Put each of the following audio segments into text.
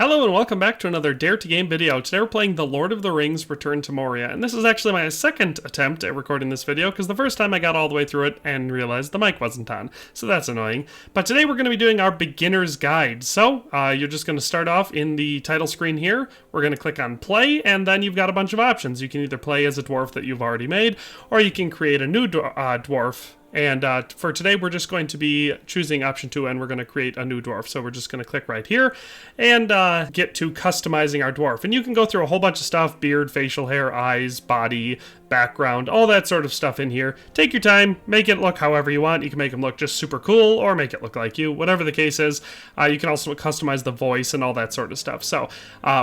Hello and welcome back to another Dare to Game video. Today we're playing The Lord of the Rings Return to Moria, and this is actually my second attempt at recording this video because the first time I got all the way through it and realized the mic wasn't on, so that's annoying. But today we're going to be doing our beginner's guide. So you're just going to start off in the title screen here. We're going to click on play, and then you've got a bunch of options. You can either play as a dwarf that you've already made, or you can create a new dwarf. And for today, we're just going to be choosing option 2, and we're going to create a new dwarf. So we're just going to click right here and get to customizing our dwarf. And you can go through a whole bunch of stuff: beard, facial hair, eyes, body, background, all that sort of stuff in here. Take your time, make it look however you want. You can make them look just super cool or make it look like you, whatever the case is. You can also customize the voice and all that sort of stuff. So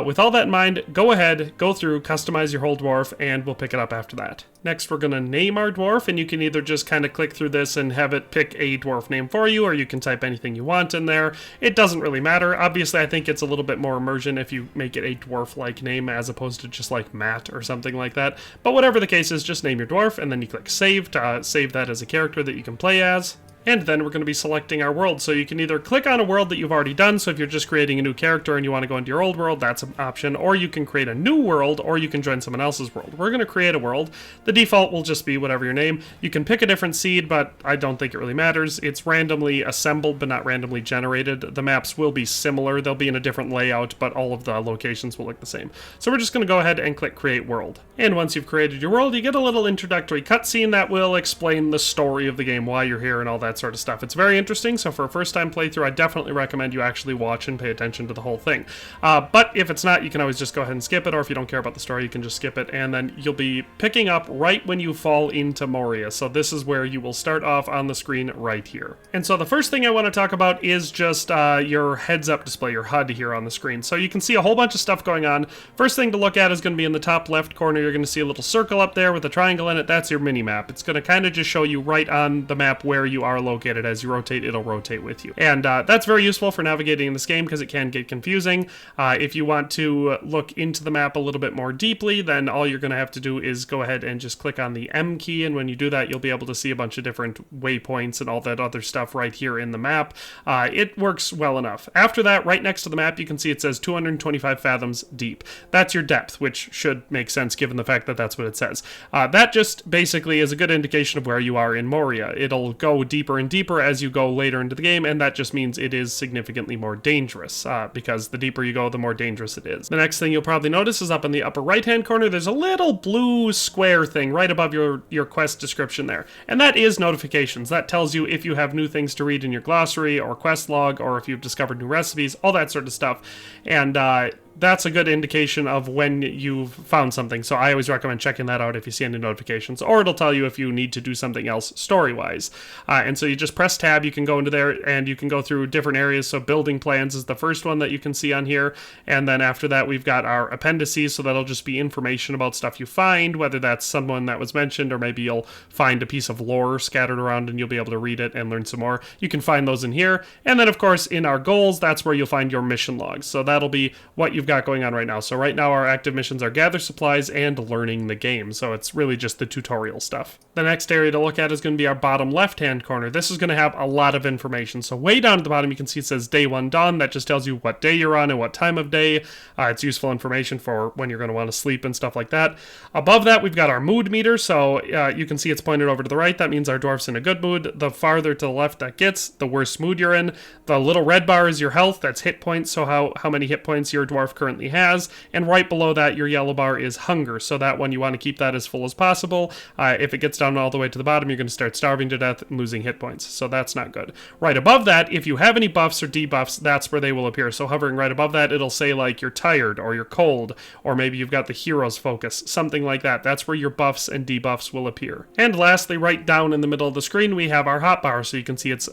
with all that in mind, go ahead, go through, customize your whole dwarf, and we'll pick it up after that. Next, we're going to name our dwarf, and you can either just kind of click through this and have it pick a dwarf name for you, or you can type anything you want in there. It doesn't really matter. Obviously, I think it's a little bit more immersion if you make it a dwarf-like name as opposed to just like Matt or something like that. But whatever the case is, just name your dwarf, and then you click save to save that as a character that you can play as. And then we're going to be selecting our world. So you can either click on a world that you've already done. So if you're just creating a new character and you want to go into your old world, that's an option. Or you can create a new world, or you can join someone else's world. We're going to create a world. The default will just be whatever your name. You can pick a different seed, but I don't think it really matters. It's randomly assembled, but not randomly generated. The maps will be similar. They'll be in a different layout, but all of the locations will look the same. So we're just going to go ahead and click create world. And once you've created your world, you get a little introductory cutscene that will explain the story of the game, why you're here, and all that sort of stuff. It's very interesting, so for a first-time playthrough, I definitely recommend you actually watch and pay attention to the whole thing. But if it's not, you can always just go ahead and skip it, or if you don't care about the story, you can just skip it, and then you'll be picking up right when you fall into Moria. So this is where you will start off on the screen right here. And so the first thing I want to talk about is just your heads-up display, your HUD here on the screen. So you can see a whole bunch of stuff going on. First thing to look at is going to be in the top left corner. You're going to see a little circle up there with a triangle in it. That's your mini-map. It's going to kind of just show you right on the map where you are located. As you rotate, it'll rotate with you. And that's very useful for navigating in this game because it can get confusing. If you want to look into the map a little bit more deeply, then all you're going to have to do is go ahead and just click on the M key, and when you do that, you'll be able to see a bunch of different waypoints and all that other stuff right here in the map. It works well enough. After that, right next to the map, you can see it says 225 fathoms deep. That's your depth, which should make sense given the fact that that's what it says. That just basically is a good indication of where you are in Moria. It'll go deeper and deeper as you go later into the game, and that just means it is significantly more dangerous, because the deeper you go, the more dangerous it is. The next thing you'll probably notice is up in the upper right-hand corner, there's a little blue square thing right above your quest description there, and that is notifications. That tells you if you have new things to read in your glossary or quest log, or if you've discovered new recipes, all that sort of stuff. And that's a good indication of when you've found something, so I always recommend checking that out if you see any notifications, or it'll tell you if you need to do something else story-wise. And so you just press tab, you can go into there, and you can go through different areas. So building plans is the first one that you can see on here, and then after that we've got our appendices, so that'll just be information about stuff you find, whether that's someone that was mentioned, or maybe you'll find a piece of lore scattered around and you'll be able to read it and learn some more. You can find those in here, and then of course in our goals, that's where you'll find your mission logs. So that'll be what you've got going on right now. So right now our active missions are gather supplies and learning the game. So it's really just the tutorial stuff. The next area to look at is going to be our bottom left-hand corner. This is going to have a lot of information. So way down at the bottom, you can see it says day 1 dawn. That just tells you what day you're on and what time of day. It's useful information for when you're going to want to sleep and stuff like that. Above that, we've got our mood meter. So you can see it's pointed over to the right. That means our dwarf's in a good mood. The farther to the left that gets, the worse mood you're in. The little red bar is your health. That's hit points. So how many hit points your dwarf currently has. And right below that, your yellow bar is hunger. So that one, you want to keep that as full as possible. If it gets down all the way to the bottom, you're going to start starving to death and losing hit points. So that's not good. Right above that, if you have any buffs or debuffs, that's where they will appear. So hovering right above that, it'll say like you're tired or you're cold, or maybe you've got the hero's focus, something like that. That's where your buffs and debuffs will appear. And lastly, right down in the middle of the screen, we have our hotbar. So you can see it's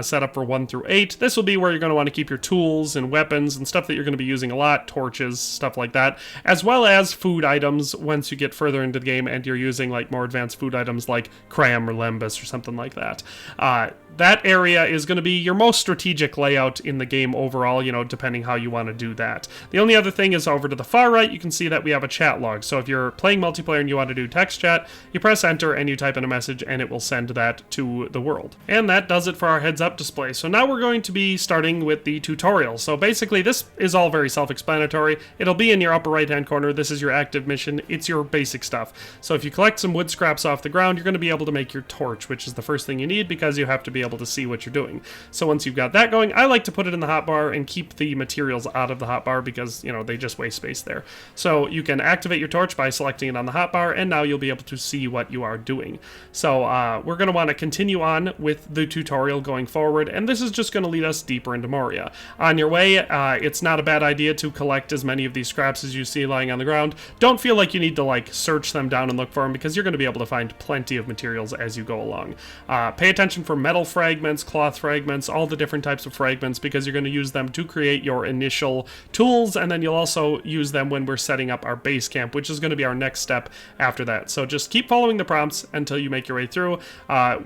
set up for 1 through 8. This will be where you're going to want to keep your tools and weapons and stuff that you're going to be using a lot. that, torches, stuff like that, as well as food items once you get further into the game and you're using like more advanced food items like cram or lembas or something like that. That area is going to be your most strategic layout in the game overall, you know, depending how you want to do that. The only other thing is over to the far right, you can see that we have a chat log. So if you're playing multiplayer and you want to do text chat, you press enter and you type in a message and it will send that to the world. And that does it for our heads up display. So now we're going to be starting with the tutorial. So basically this is all very self-explanatory. It'll be in your upper right hand corner. This is your active mission. It's your basic stuff. So if you collect some wood scraps off the ground, you're going to be able to make your torch, which is the first thing you need because you have to be able to see what you're doing. So once you've got that going, I like to put it in the hotbar and keep the materials out of the hotbar because, you know, they just waste space there. So you can activate your torch by selecting it on the hotbar, and now you'll be able to see what you are doing. So we're going to want to continue on with the tutorial going forward, and this is just going to lead us deeper into Moria. On your way, it's not a bad idea to collect as many of these scraps as you see lying on the ground. Don't feel like you need to like search them down and look for them because you're going to be able to find plenty of materials as you go along. Pay attention for metal fragments, cloth fragments, all the different types of fragments because you're going to use them to create your initial tools, and then you'll also use them when we're setting up our base camp, which is going to be our next step after that. So just keep following the prompts until you make your way through.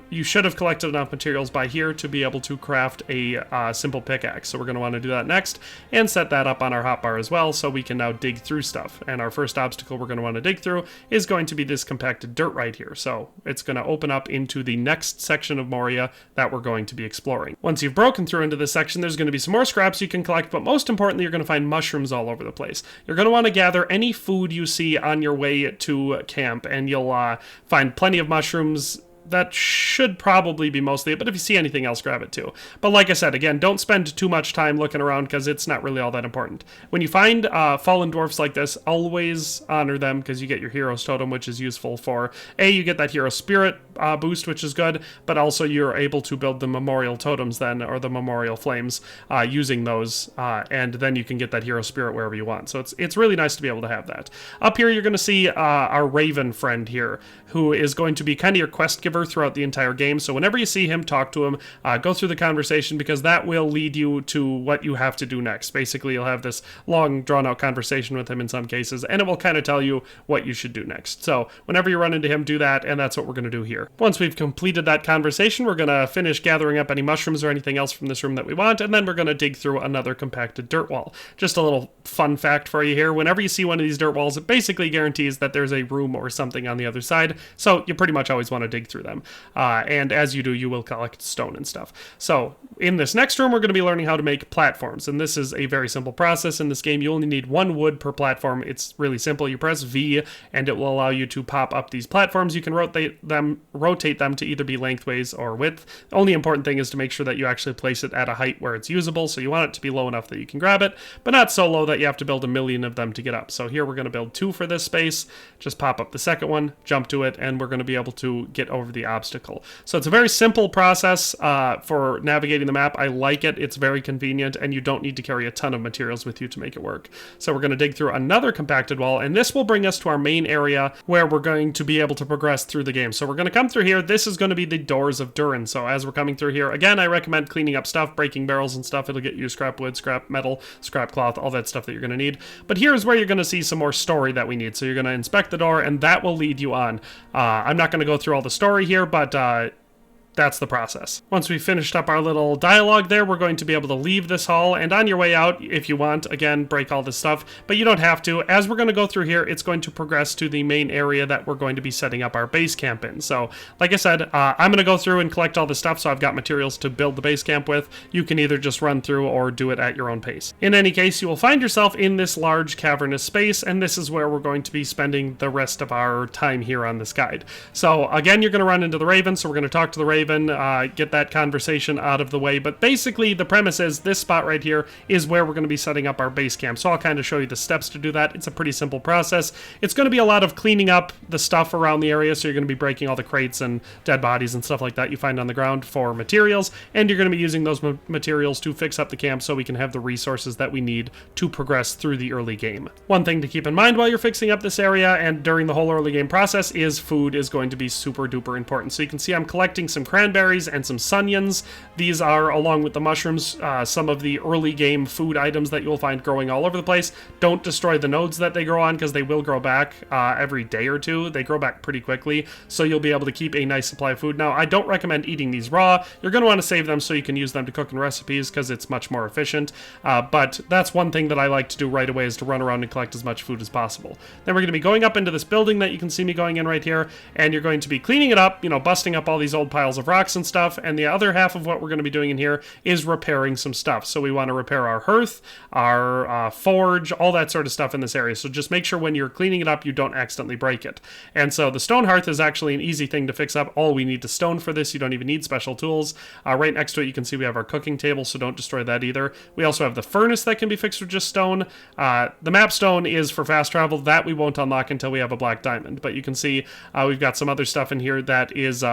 You should have collected enough materials by here to be able to craft a simple pickaxe. So we're going to want to do that next and set that up on our hotbar as well so we can now dig through stuff. And our first obstacle we're going to want to dig through is going to be this compacted dirt right here. So it's going to open up into the next section of Moria that we're going to be exploring. Once you've broken through into this section, there's going to be some more scraps you can collect, but most importantly, you're going to find mushrooms all over the place. You're going to want to gather any food you see on your way to camp, and you'll find plenty of mushrooms. That should probably be mostly it, but if you see anything else, grab it too. But like I said, again, don't spend too much time looking around because it's not really all that important. When you find fallen dwarfs like this, always honor them because you get your hero's totem, which is useful for, you get that hero spirit boost, which is good, but also you're able to build the memorial totems then, or the memorial flames, using those, and then you can get that hero spirit wherever you want. So it's really nice to be able to have that. Up here, you're going to see our raven friend here, who is going to be kind of your quest giver throughout the entire game. So whenever you see him, talk to him, go through the conversation because that will lead you to what you have to do next. Basically, you'll have this long drawn out conversation with him in some cases, and it will kind of tell you what you should do next. So whenever you run into him, do that, and that's what we're going to do here. Once we've completed that conversation, we're going to finish gathering up any mushrooms or anything else from this room that we want, and then we're going to dig through another compacted dirt wall. Just a little fun fact for you here. Whenever you see one of these dirt walls, it basically guarantees that there's a room or something on the other side, so you pretty much always want to dig through them. And as you do, you will collect stone and stuff. So in this next room, we're going to be learning how to make platforms. And this is a very simple process. In this game, you only need one wood per platform. It's really simple. You press V and it will allow you to pop up these platforms. You can rotate them to either be lengthways or width. The only important thing is to make sure that you actually place it at a height where it's usable. So you want it to be low enough that you can grab it, but not so low that you have to build a million of them to get up. So here we're going to build 2 for this space. Just pop up the second one, jump to it, and we're going to be able to get over the obstacle. So it's a very simple process for navigating the map. I like it. It's very convenient, and you don't need to carry a ton of materials with you to make it work. So we're going to dig through another compacted wall, and this will bring us to our main area where we're going to be able to progress through the game. So we're going to come through here. This is going to be the doors of Durin. So as we're coming through here, again, I recommend cleaning up stuff, breaking barrels and stuff. It'll get you scrap wood, scrap metal, scrap cloth, all that stuff that you're going to need. But here's where you're going to see some more story that we need. So you're going to inspect the door, and that will lead you on. I'm not going to go through all the story here, but that's the process. Once we've finished up our little dialogue there, we're going to be able to leave this hall, and on your way out, if you want, again, break all this stuff, but you don't have to. As we're going to go through here, it's going to progress to the main area that we're going to be setting up our base camp in. So, like I said, I'm going to go through and collect all this stuff, so I've got materials to build the base camp with. You can either just run through or do it at your own pace. In any case, you will find yourself in this large cavernous space, and this is where we're going to be spending the rest of our time here on this guide. So, again, you're going to run into the Raven, so we're going to talk to the Raven, get that conversation out of the way. But basically, the premise is this spot right here is where we're going to be setting up our base camp. So I'll kind of show you the steps to do that. It's a pretty simple process. It's going to be a lot of cleaning up the stuff around the area. So you're going to be breaking all the crates and dead bodies and stuff like that you find on the ground for materials. And you're going to be using those materials to fix up the camp so we can have the resources that we need to progress through the early game. One thing to keep in mind while you're fixing up this area and during the whole early game process is food is going to be super duper important. So you can see I'm collecting some crap cranberries and some sunions. These are, along with the mushrooms, some of the early game food items that you'll find growing all over the place. Don't destroy the nodes that they grow on, because they will grow back every day or two. They grow back pretty quickly, so you'll be able to keep a nice supply of food. Now, I don't recommend eating these raw. You're going to want to save them so you can use them to cook in recipes, because it's much more efficient. But that's one thing that I like to do right away, is to run around and collect as much food as possible. Then we're going to be going up into this building that you can see me going in right here, and you're going to be cleaning it up, busting up all these old piles of rocks and stuff. And the other half of what we're going to be doing in here is repairing some stuff. So we want to repair our hearth, our forge, all that sort of stuff in this area. So just make sure when you're cleaning it up, you don't accidentally break it. And so the stone hearth is actually an easy thing to fix up. All we need is stone for this. You don't even need special tools. Right next to it, you can see we have our cooking table, so don't destroy that either. We also have the furnace that can be fixed with just stone. The map stone is for fast travel. That we won't unlock until we have a black diamond. But you can see we've got some other stuff in here that is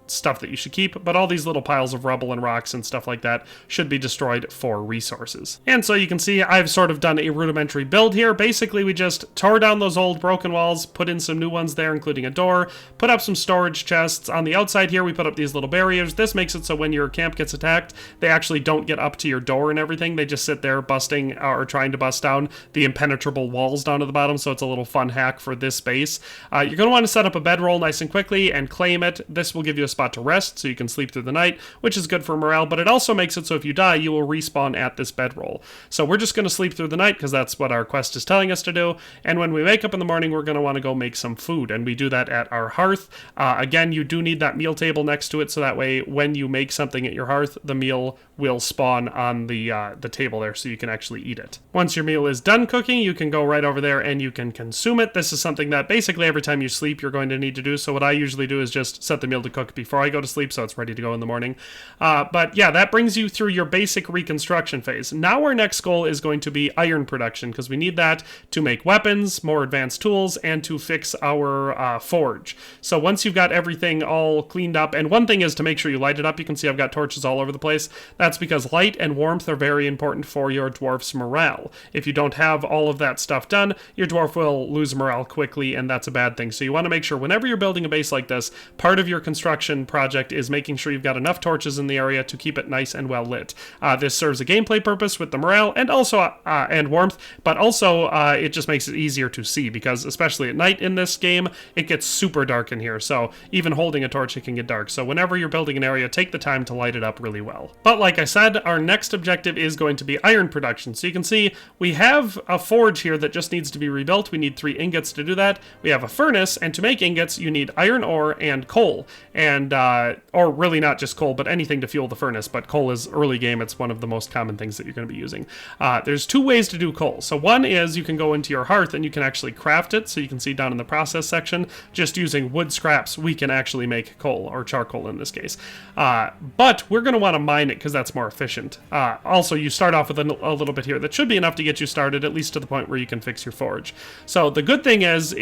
stuff that you should keep, but all these little piles of rubble and rocks and stuff like that should be destroyed for resources. And so you can see I've sort of done a rudimentary build here. Basically, we just tore down those old broken walls, put in some new ones there, including a door, put up some storage chests. On the outside here, we put up these little barriers. This makes it so when your camp gets attacked, they actually don't get up to your door and everything. They just sit there busting or trying to bust down the impenetrable walls down to the bottom, so it's a little fun hack for this space. You're going to want to set up a bedroll nice and quickly and claim it. This will give you a spot to rest, so you can sleep through the night, which is good for morale, but it also makes it so if you die, you will respawn at this bedroll. So we're just going to sleep through the night, because that's what our quest is telling us to do, and when we wake up in the morning, we're going to want to go make some food, and we do that at our hearth. Again, you do need that meal table next to it, so that way when you make something at your hearth, the meal will spawn on the table there, so you can actually eat it. Once your meal is done cooking, you can go right over there and you can consume it. This is something that basically every time you sleep, you're going to need to do, so what I usually do is just set the meal to cook before I go to sleep, so it's ready to go in the morning. But yeah, that brings you through your basic reconstruction phase. Now our next goal is going to be iron production, because we need that to make weapons, more advanced tools, and to fix our forge. So once you've got everything all cleaned up, and one thing is to make sure you light it up. You can see I've got torches all over the place. That's because light and warmth are very important for your dwarf's morale. If you don't have all of that stuff done, your dwarf will lose morale quickly, and that's a bad thing. So you want to make sure whenever you're building a base like this, part of your construction project is making sure you've got enough torches in the area to keep it nice and well lit. This serves a gameplay purpose with the morale and also and warmth, but also it just makes it easier to see, because especially at night in this game, it gets super dark in here. So even holding a torch, it can get dark. So whenever you're building an area, take the time to light it up really well. But like I said, our next objective is going to be iron production. So you can see we have a forge here that just needs to be rebuilt. We need 3 ingots to do that. We have a furnace, and to make ingots, you need iron ore and coal. And or really not just coal, but anything to fuel the furnace. But coal is early game. It's one of the most common things that you're going to be using. There's 2 ways to do coal. So one is you can go into your hearth and you can actually craft it. So you can see down in the process section, just using wood scraps, we can actually make coal, or charcoal in this case. But we're going to want to mine it, because that's more efficient. Also, you start off with a little bit here. That should be enough to get you started, at least to the point where you can fix your forge. So the good thing is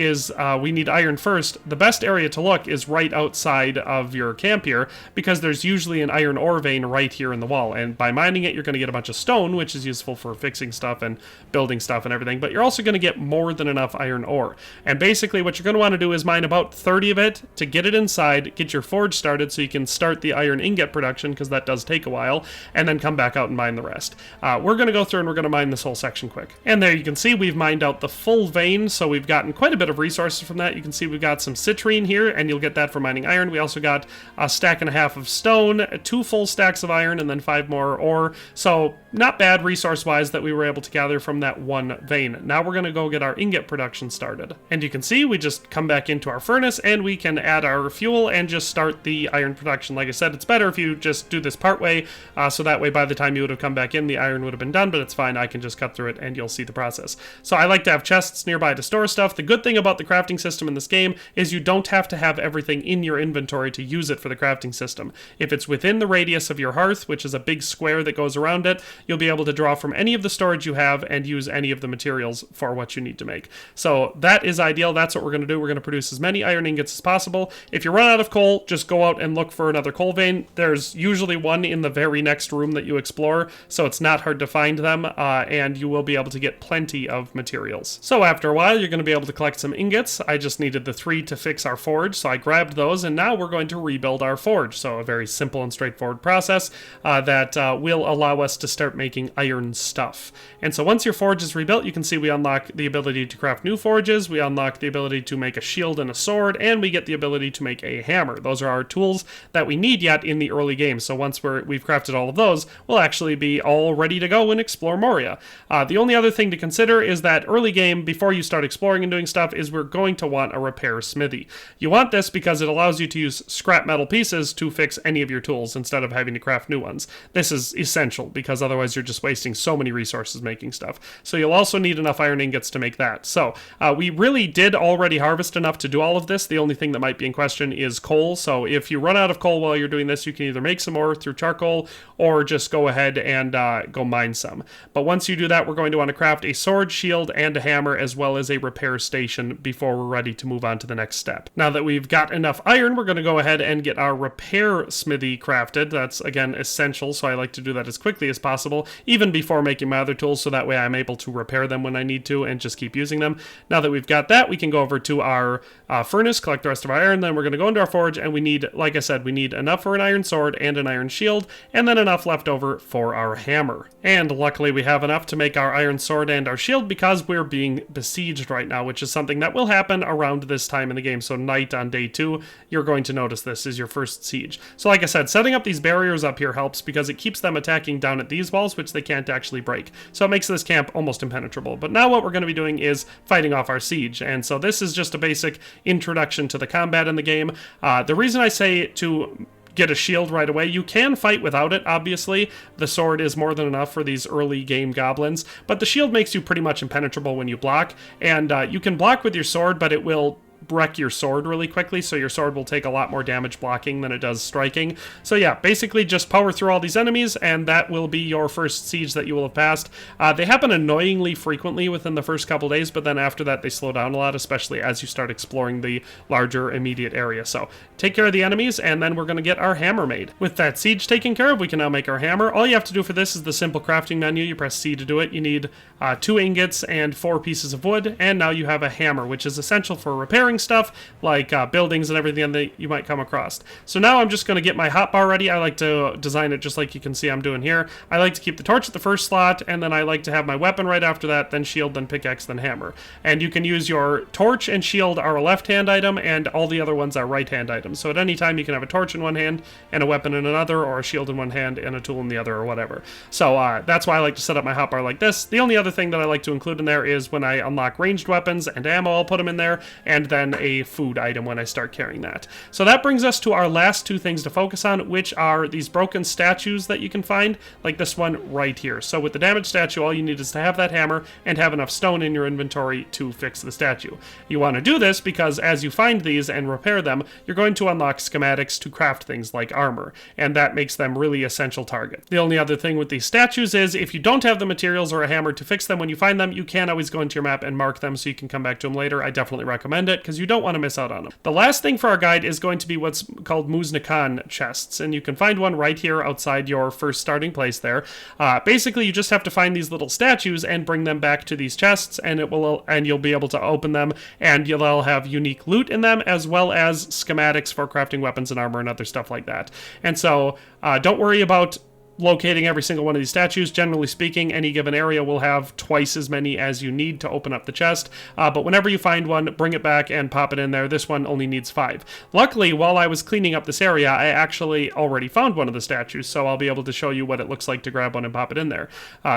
we need iron first. The best area to look is right outside of your camp here, because there's usually an iron ore vein right here in the wall, and by mining it, you're going to get a bunch of stone, which is useful for fixing stuff and building stuff and everything, but you're also going to get more than enough iron ore. And basically what you're going to want to do is mine about 30 of it to get it inside, get your forge started so you can start the iron ingot production, because that does take a while, and then come back out and mine the rest. We're going to go through and we're going to mine this whole section quick. And there you can see we've mined out the full vein, so we've gotten quite a bit of resources from that. You can see we've got some citrine here, and you'll get that from mining iron. We also got a stack and a half of stone, 2 full stacks of iron, and then 5 more ore. So not bad resource-wise that we were able to gather from that one vein. Now we're going to go get our ingot production started. And you can see we just come back into our furnace, and we can add our fuel and just start the iron production. Like I said, it's better if you just do this part way, so that way by the time you would have come back in, the iron would have been done, but it's fine. I can just cut through it and you'll see the process. So I like to have chests nearby to store stuff. The good thing about the crafting system in this game is you don't have to have everything in your inventory to use it for the crafting system. If it's within the radius of your hearth, which is a big square that goes around it, you'll be able to draw from any of the storage you have and use any of the materials for what you need to make. So that is ideal. That's what we're going to do. We're going to produce as many iron ingots as possible. If you run out of coal, just go out and look for another coal vein. There's usually one in the very next room that you explore, so it's not hard to find them, and you will be able to get plenty of materials. So after a while, you're going to be able to collect some ingots. I just needed the 3 to fix our forge, so I grabbed those, and now we're going to to rebuild our forge. So a very simple and straightforward process that will allow us to start making iron stuff. And so once your forge is rebuilt, you can see we unlock the ability to craft new forges, we unlock the ability to make a shield and a sword, and we get the ability to make a hammer. Those are our tools that we need yet in the early game. So once we've crafted all of those, we'll actually be all ready to go and explore Moria. The only other thing to consider is that early game, before you start exploring and doing stuff, is we're going to want a repair smithy. You want this because it allows you to use scrap metal pieces to fix any of your tools instead of having to craft new ones. This is essential because otherwise you're just wasting so many resources making stuff. So you'll also need enough iron ingots to make that. So we really did already harvest enough to do all of this. The only thing that might be in question is coal. So if you run out of coal while you're doing this, you can either make some more through charcoal or just go ahead and go mine some. But once you do that, we're going to want to craft a sword, shield, and a hammer, as well as a repair station before we're ready to move on to the next step. Now that we've got enough iron, we're going to go ahead and get our repair smithy crafted. That's, again, essential, so I like to do that as quickly as possible, even before making my other tools, so that way I'm able to repair them when I need to and just keep using them. Now that we've got that, we can go over to our furnace, collect the rest of our iron, then we're going to go into our forge, and we need, like I said, we need enough for an iron sword and an iron shield, and then enough left over for our hammer. And luckily we have enough to make our iron sword and our shield because we're being besieged right now, which is something that will happen around this time in the game. So night on day 2, you're going to notice this is your first siege. So like I said, setting up these barriers up here helps because it keeps them attacking down at these walls, which they can't actually break. So it makes this camp almost impenetrable. But now what we're going to be doing is fighting off our siege. And so this is just a basic introduction to the combat in the game. The reason I say to get a shield right away, you can fight without it, obviously. The sword is more than enough for these early game goblins, but the shield makes you pretty much impenetrable when you block, and you can block with your sword, but it will wreck your sword really quickly, so your sword will take a lot more damage blocking than it does striking. So yeah, basically just power through all these enemies, and that will be your first siege that you will have passed. They happen annoyingly frequently within the first couple days, but then after that they slow down a lot, especially as you start exploring the larger immediate area. So take care of the enemies, and then we're going to get our hammer made. With that siege taken care of, we can now make our hammer. All you have to do for this is the simple crafting menu. You press C to do it. You need 2 ingots and 4 pieces of wood, and now you have a hammer, which is essential for repairing stuff like buildings and everything that you might come across. So now I'm just going to get my hotbar ready. I like to design it just like you can see I'm doing here. I like to keep the torch at the first slot, and then I like to have my weapon right after that, then shield, then pickaxe, then hammer. And you can use your torch and shield are a left-hand item, and all the other ones are right-hand items. So at any time you can have a torch in one hand and a weapon in another, or a shield in one hand and a tool in the other, or whatever. So that's why I like to set up my hotbar like this. The only other thing that I like to include in there is when I unlock ranged weapons and ammo, I'll put them in there, and then a food item when I start carrying that. So that brings us to our last 2 things to focus on, which are these broken statues that you can find, like this one right here. So with the damaged statue, all you need is to have that hammer and have enough stone in your inventory to fix the statue. You want to do this because as you find these and repair them, you're going to unlock schematics to craft things like armor, and that makes them really essential targets. The only other thing with these statues is if you don't have the materials or a hammer to fix them when you find them, you can always go into your map and mark them so you can come back to them later. I definitely recommend it because you don't want to miss out on them. The last thing for our guide is going to be what's called Muznakan chests, and you can find one right here outside your first starting place there. Basically, you just have to find these little statues and bring them back to these chests, and you'll be able to open them, and they'll have unique loot in them, as well as schematics for crafting weapons and armor and other stuff like that. And so, don't worry about locating every single one of these statues. Generally speaking, any given area will have twice as many as you need to open up the chest, but whenever you find one, bring it back and pop it in there. This one only needs 5. Luckily, while I was cleaning up this area, I actually already found one of the statues, so I'll be able to show you what it looks like to grab one and pop it in there.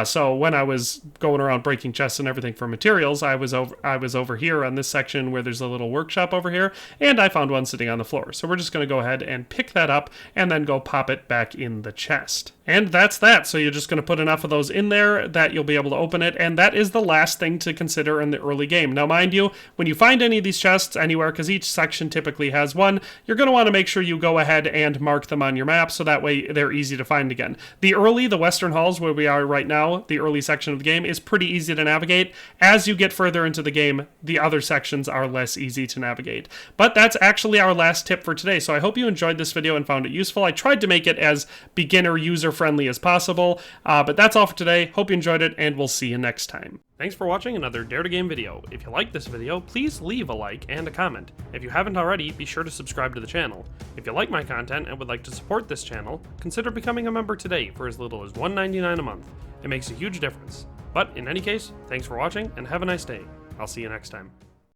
So when I was going around breaking chests and everything for materials, I was over here on this section where there's a little workshop over here, and I found one sitting on the floor. So we're just going to go ahead and pick that up and then go pop it back in the chest. And that's that. So you're just going to put enough of those in there that you'll be able to open it, and that is the last thing to consider in the early game. Now, mind you, when you find any of these chests anywhere, because each section typically has one, you're going to want to make sure you go ahead and mark them on your map so that way they're easy to find again. The Western Halls, where we are right now, the early section of the game, is pretty easy to navigate. As you get further into the game, the other sections are less easy to navigate. But that's actually our last tip for today, so I hope you enjoyed this video and found it useful. I tried to make it as beginner, user-friendly friendly as possible. But that's all for today. Hope you enjoyed it, and we'll see you next time. Thanks for watching another Dare to Game video. If you like this video, please leave a like and a comment. If you haven't already, be sure to subscribe to the channel. If you like my content and would like to support this channel, consider becoming a member today for as little as $1.99 a month. It makes a huge difference. But in any case, thanks for watching and have a nice day. I'll see you next time.